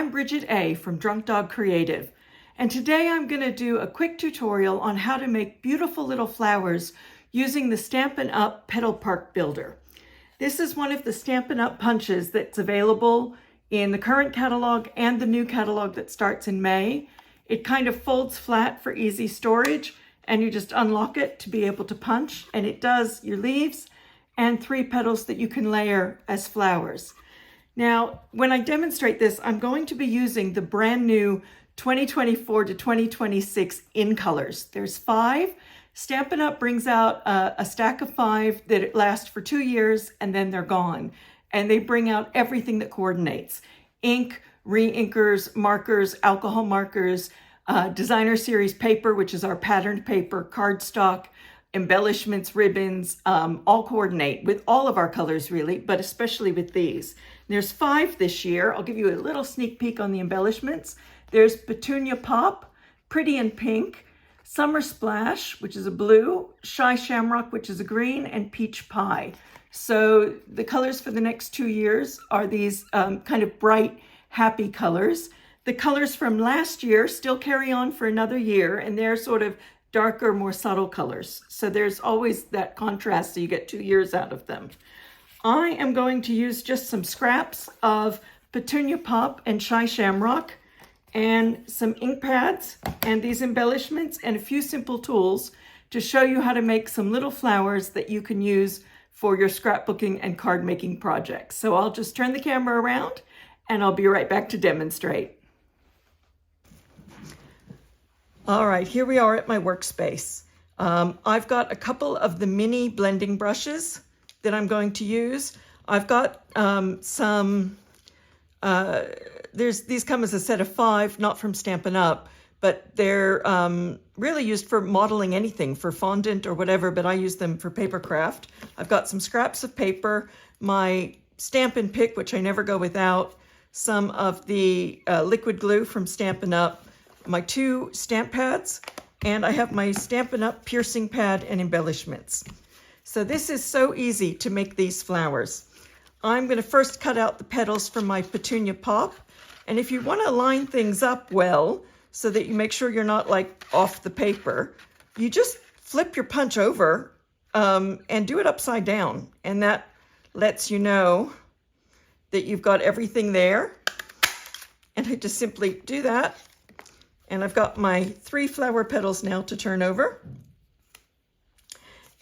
I'm Bridget A. from Drunk Dog Creative, and today I'm going to do a quick tutorial on how to make beautiful little flowers using the Stampin Up Petal Park Builder. This is one of the Stampin Up punches that's available in the current catalog and the new catalog that starts in May. It kind of folds flat for easy storage, and you just unlock it to be able to punch, and it does your leaves and 3 petals that you can layer as flowers. Now, when I demonstrate this, I'm going to be using the brand new 2024 to 2026 in colors. There's 5. Stampin' Up! Brings out a stack of 5 that last for 2 years and then they're gone. And they bring out everything that coordinates. Ink, re-inkers, markers, alcohol markers, designer series paper, which is our patterned paper, cardstock, embellishments, ribbons, all coordinate with all of our colors really, but especially with these. There's 5 this year. I'll give you a little sneak peek on the embellishments. There's Petunia Pop, Pretty in Pink, Summer Splash, which is a blue, Shy Shamrock, which is a green, and Peach Pie. So the colors for the next 2 years are these kind of bright, happy colors. The colors from last year still carry on for another year, and they're sort of darker, more subtle colors. So there's always that contrast, so you get 2 years out of them. I am going to use just some scraps of Petunia Pop and Shy Shamrock and some ink pads and these embellishments and a few simple tools to show you how to make some little flowers that you can use for your scrapbooking and card making projects. So I'll just turn the camera around and I'll be right back to demonstrate. All right, here we are at my workspace. I've got a couple of the mini blending brushes that I'm going to use. I've got these come as a set of 5, not from Stampin' Up, but they're really used for modeling anything, for fondant or whatever, but I use them for paper craft. I've got some scraps of paper, my Stampin' Pick, which I never go without, some of the liquid glue from Stampin' Up, my 2 stamp pads, and I have my Stampin' Up piercing pad and embellishments. So this is so easy to make these flowers. I'm going to first cut out the petals from my Petunia Pop. And if you want to line things up well, so that you make sure you're not like off the paper, you just flip your punch over and do it upside down. And that lets you know that you've got everything there. And I just simply do that. And I've got my 3 flower petals now to turn over.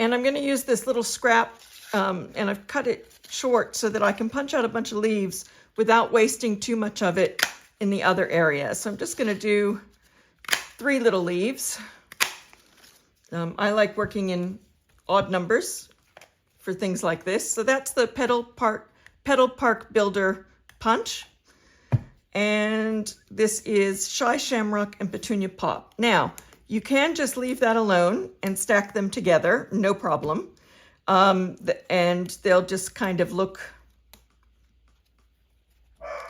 And I'm going to use this little scrap, and I've cut it short so that I can punch out a bunch of leaves without wasting too much of it in the other area. So I'm just going to do 3 little leaves. I like working in odd numbers for things like this. So that's the Petal Park Builder Punch. And this is Shy Shamrock and Petunia Pop. Now, you can just leave that alone and stack them together, no problem. And they'll just kind of look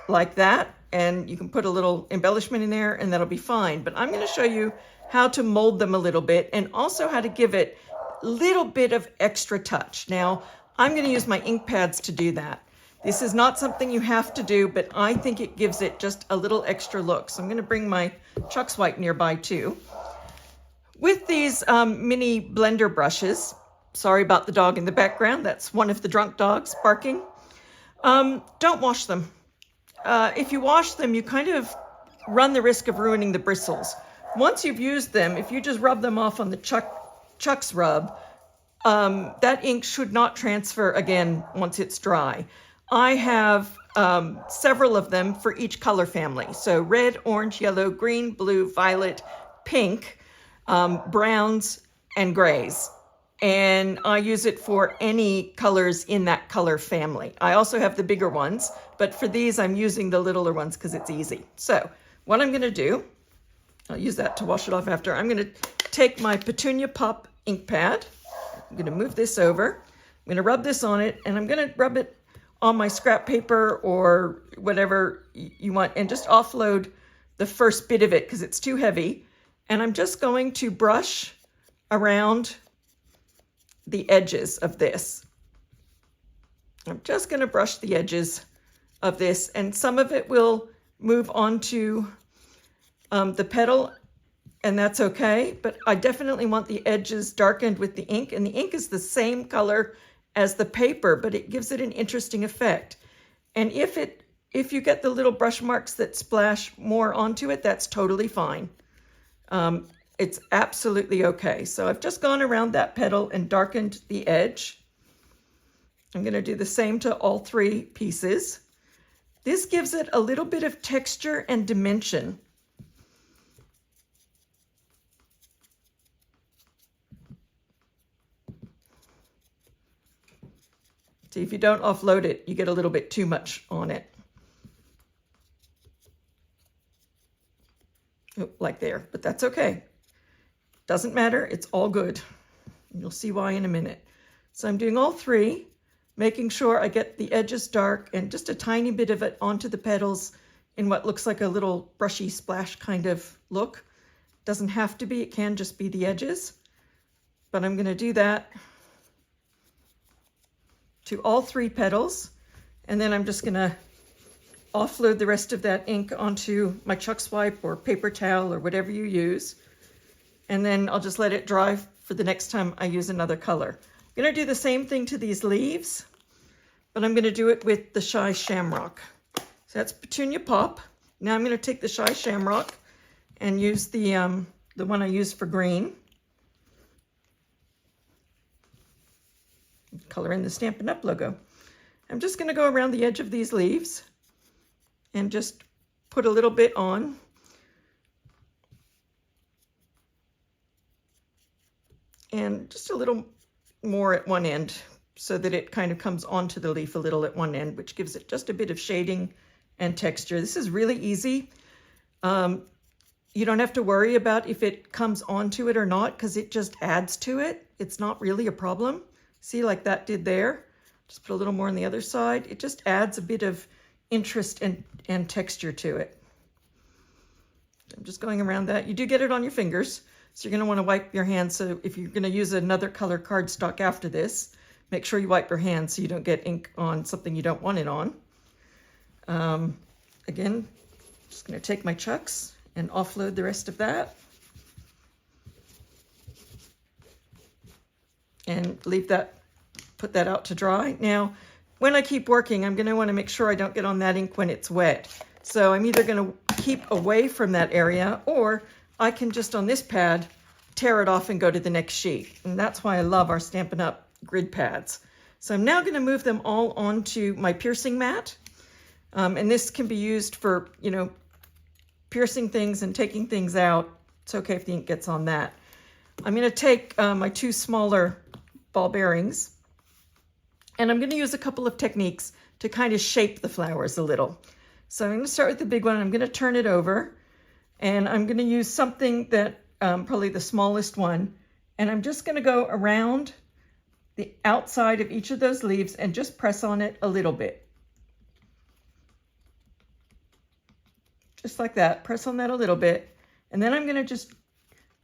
like that. And you can put a little embellishment in there and that'll be fine. But I'm going to show you how to mold them a little bit and also how to give it a little bit of extra touch. Now, I'm going to use my ink pads to do that. This is not something you have to do, but I think it gives it just a little extra look. So I'm going to bring my Chuck's White nearby too. With these mini blender brushes, sorry about the dog in the background, that's one of the drunk dogs barking, don't wash them. If you wash them, you kind of run the risk of ruining the bristles. Once you've used them, if you just rub them off on the Chuck's rub, that ink should not transfer again once it's dry. I have several of them for each color family. So red, orange, yellow, green, blue, violet, pink, browns, and grays. And I use it for any colors in that color family. I also have the bigger ones, but for these I'm using the littler ones because it's easy. So what I'm going to do, I'll use that to wash it off after. I'm going to take my Petunia Pop ink pad. I'm going to move this over. I'm going to rub this on it, and I'm going to rub it on my scrap paper or whatever you want, and just offload the first bit of it because it's too heavy. And I'm just going to brush around the edges of this. I'm just going to brush the edges of this, and some of it will move on to the petal, and that's okay, but I definitely want the edges darkened with the ink, and the ink is the same color as the paper, but it gives it an interesting effect. And if you get the little brush marks that splash more onto it, that's totally fine. It's absolutely okay. So I've just gone around that petal and darkened the edge. I'm going to do the same to all three pieces. This gives it a little bit of texture and dimension. See, if you don't offload it, you get a little bit too much on it. Oh, like there, but that's okay. Doesn't matter, it's all good. You'll see why in a minute. So I'm doing all three, making sure I get the edges dark and just a tiny bit of it onto the petals in what looks like a little brushy splash kind of look. Doesn't have to be, it can just be the edges. But I'm gonna do that to all three petals, and then I'm just gonna offload the rest of that ink onto my Chuck Swipe or paper towel or whatever you use, and then I'll just let it dry for the next time I use another color. I'm gonna do the same thing to these leaves, but I'm gonna do it with the Shy Shamrock. So that's Petunia Pop. Now I'm gonna take the Shy Shamrock and use the one I used for green. Color in the Stampin' Up logo. I'm just going to go around the edge of these leaves and just put a little bit on. And just a little more at one end so that it kind of comes onto the leaf a little at one end, which gives it just a bit of shading and texture. This is really easy. You don't have to worry about if it comes onto it or not, because it just adds to it. It's not really a problem. See, like that did there. Just put a little more on the other side. It just adds a bit of interest and texture to it. I'm just going around that. You do get it on your fingers, so you're going to want to wipe your hands. So if you're going to use another color cardstock after this, make sure you wipe your hands so you don't get ink on something you don't want it on. Again, just going to take my chucks and offload the rest of that. And leave that, put that out to dry. Now, when I keep working, I'm going to want to make sure I don't get on that ink when it's wet. So I'm either going to keep away from that area, or I can just on this pad tear it off and go to the next sheet. And that's why I love our Stampin' Up grid pads. So I'm now going to move them all onto my piercing mat. And this can be used for, you know, piercing things and taking things out. It's okay if the ink gets on that. I'm going to take my two smaller ball bearings, and I'm going to use a couple of techniques to kind of shape the flowers a little. So I'm going to start with the big one. I'm going to turn it over, and I'm going to use something that probably the smallest one, and I'm just going to go around the outside of each of those leaves and just press on it a little bit. Just like that. Press on that a little bit, and then I'm going to just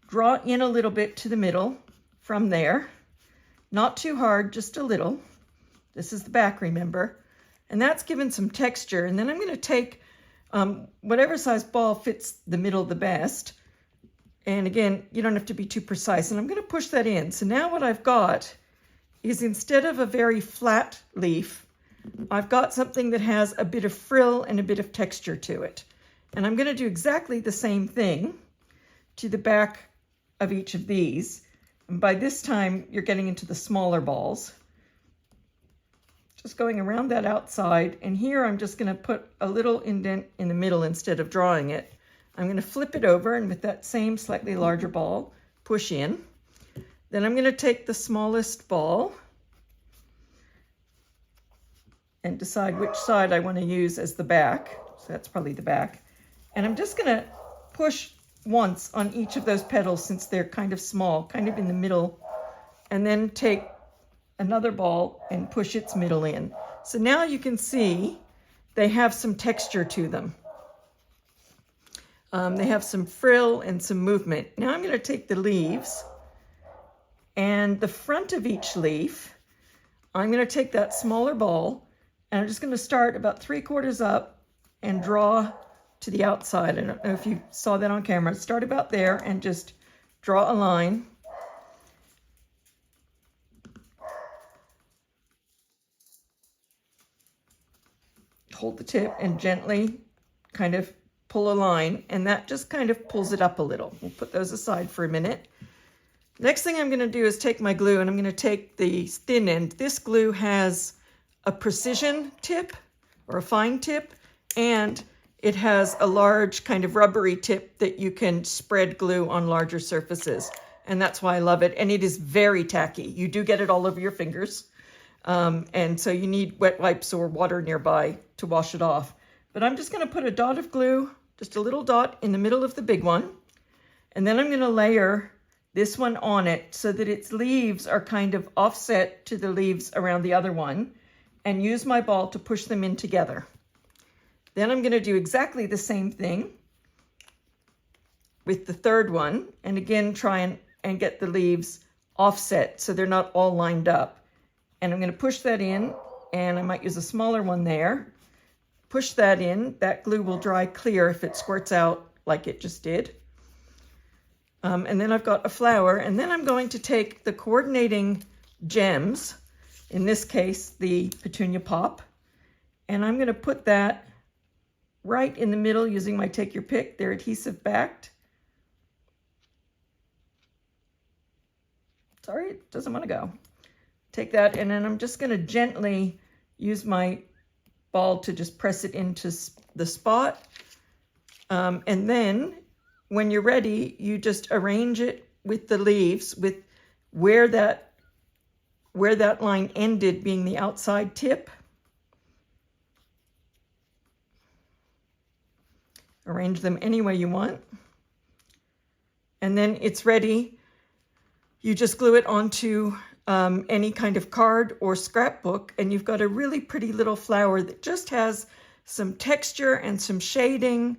draw in a little bit to the middle from there. Not too hard, just a little. This is the back, remember? And that's given some texture. And then I'm going to take whatever size ball fits the middle the best. And again, you don't have to be too precise. And I'm going to push that in. So now what I've got is, instead of a very flat leaf, I've got something that has a bit of frill and a bit of texture to it. And I'm going to do exactly the same thing to the back of each of these. And by this time, you're getting into the smaller balls. Just going around that outside, and here I'm just going to put a little indent in the middle instead of drawing it. I'm going to flip it over, and with that same slightly larger ball, push in. Then I'm going to take the smallest ball and decide which side I want to use as the back. So that's probably the back. And I'm just going to push once on each of those petals, since they're kind of small, kind of in the middle, and then take another ball and push its middle in. So now you can see they have some texture to them. They have some frill and some movement. Now I'm going to take the leaves, and the front of each leaf, I'm going to take that smaller ball, and I'm just going to start about 3/4 up and draw to the outside. I don't know if you saw that on camera. Start about there and just draw a line. Hold the tip and gently kind of pull a line, and that just kind of pulls it up a little. We'll put those aside for a minute. Next thing I'm going to do is take my glue, and I'm going to take the thin end. This glue has a precision tip or a fine tip, and it has a large kind of rubbery tip that you can spread glue on larger surfaces. And that's why I love it. And it is very tacky. You do get it all over your fingers. And so you need wet wipes or water nearby to wash it off. But I'm just going to put a dot of glue, just a little dot in the middle of the big one. And then I'm going to layer this one on it so that its leaves are kind of offset to the leaves around the other one, and use my ball to push them in together. Then I'm going to do exactly the same thing with the third one, and again try and get the leaves offset so they're not all lined up. And I'm going to push that in, and I might use a smaller one there. Push that in. That glue will dry clear if it squirts out like it just did. And then I've got a flower, and then I'm going to take the coordinating gems, in this case the petunia pop, and I'm going to put that right in the middle using my Take Your Pick. They're adhesive backed. Sorry, it doesn't want to go. Take that, and then I'm just going to gently use my ball to just press it into the spot. And then when you're ready, you just arrange it with the leaves, with where that line ended being the outside tip. Arrange them any way you want. And then it's ready. You just glue it onto any kind of card or scrapbook, and you've got a really pretty little flower that just has some texture and some shading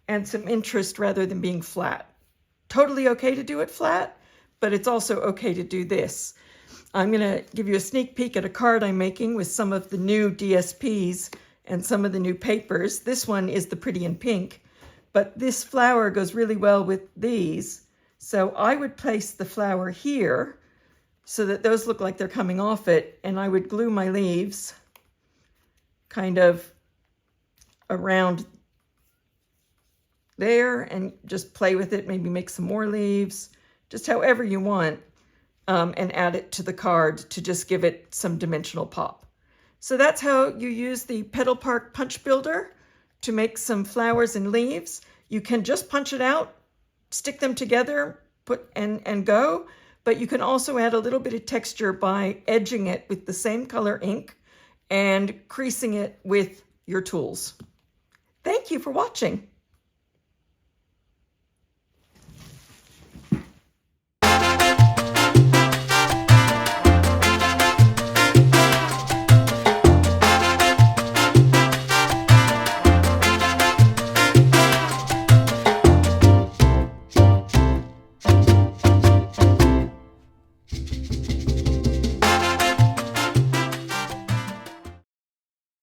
and some interest rather than being flat. Totally okay to do it flat, but it's also okay to do this. I'm going to give you a sneak peek at a card I'm making with some of the new DSPs and some of the new papers. This one is the Pretty in Pink, but this flower goes really well with these. So I would place the flower here so that those look like they're coming off it, and I would glue my leaves kind of around there and just play with it, maybe make some more leaves, just however you want, and add it to the card to just give it some dimensional pop. So that's how you use the Petal Park Punch Builder to make some flowers and leaves. You can just punch it out, stick them together, and go, but you can also add a little bit of texture by edging it with the same color ink and creasing it with your tools. Thank you for watching.